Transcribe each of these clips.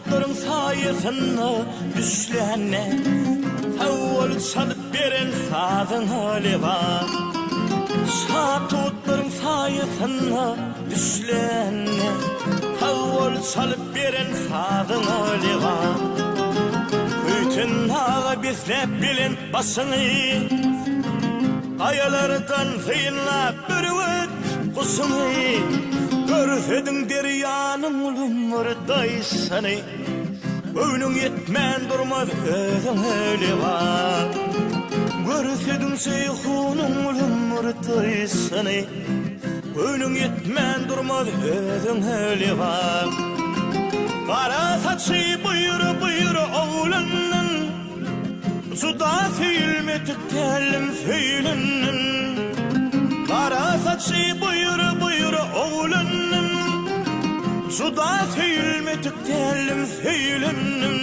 tutların sayesinde düşlenne Savol çalıp beren sazın hali var Şa tutların sayesinde düşlenne Savol çalıp beren sazın hali var Bütün ağa bizlep bilin basını Kayalardan zıyınla bürüvüt kusunu Görsedin deryanın ulumurdaysanı Öynün yetmen durmaz özün öyle var Görsedin seyhunun ulumurdaysanı Öynün yetmen durmaz özün öyle var Kara saçı buyur buyur oğlanın Suda filmetik telim feylinin Kara saçı buyur buyur oğlanın Suda filmetik telim feylinin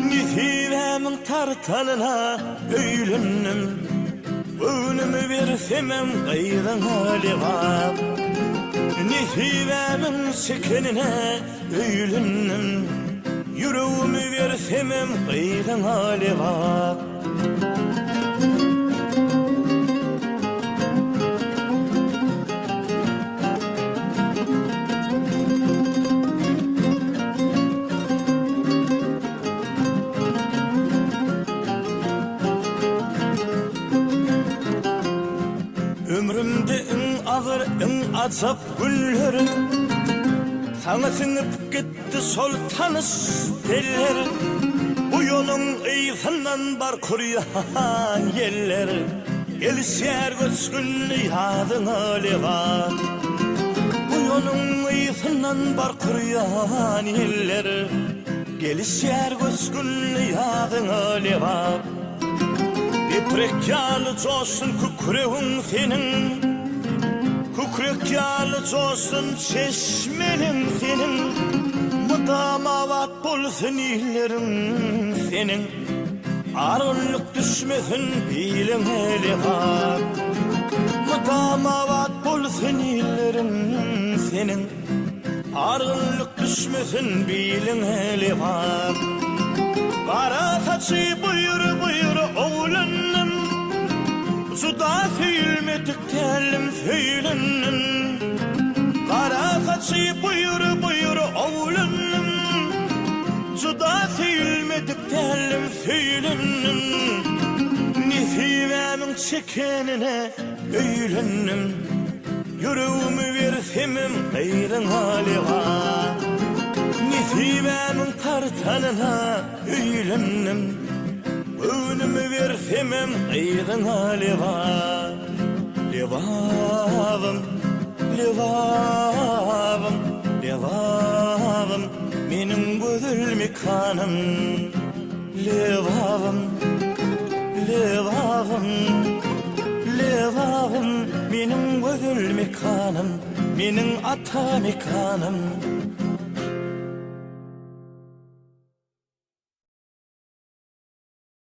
Nisivemin tartanına öylünüm Önümü versemem kaydan hali var Nisivemin sekenine öylünüm Yüreğimi versemem kaydan hali var Ömrümde en ağır en azap günlerim Sana sınıp gitti sol tanış tellerim Bu yolun iyisinden bar kuruyan yerler Gelişer göçkünlü yadın öyle var Bu yolun iyisinden bar kuruyan yerler Gelişer göçkünlü yadın öyle var Eprek yağlı coşsun kukreğin senin Kukrek yağlı coşsun çeşmenin senin Mıdamavat bulsun illerin senin Arınlık düşmesin bilin hele var Mıdamavat bulsun illerin senin Arınlık düşmesin bilin hele var Kara saçı buyur buyur oğlanın Suda filmetik telim feylinin Kara saçı buyur buyur oğlanın Suda filmetik telim feylinin Nisivemin çekenine öylünüm Yüreğimi versemem kaydan hali var Nisivemin tartanına öylünüm Önümü versemem kaydan hali var Levavım, levavım, levavım Menin gözülmi kanım Levavım, levavım, levavım Menin gözülmi kanım Menin atami kanım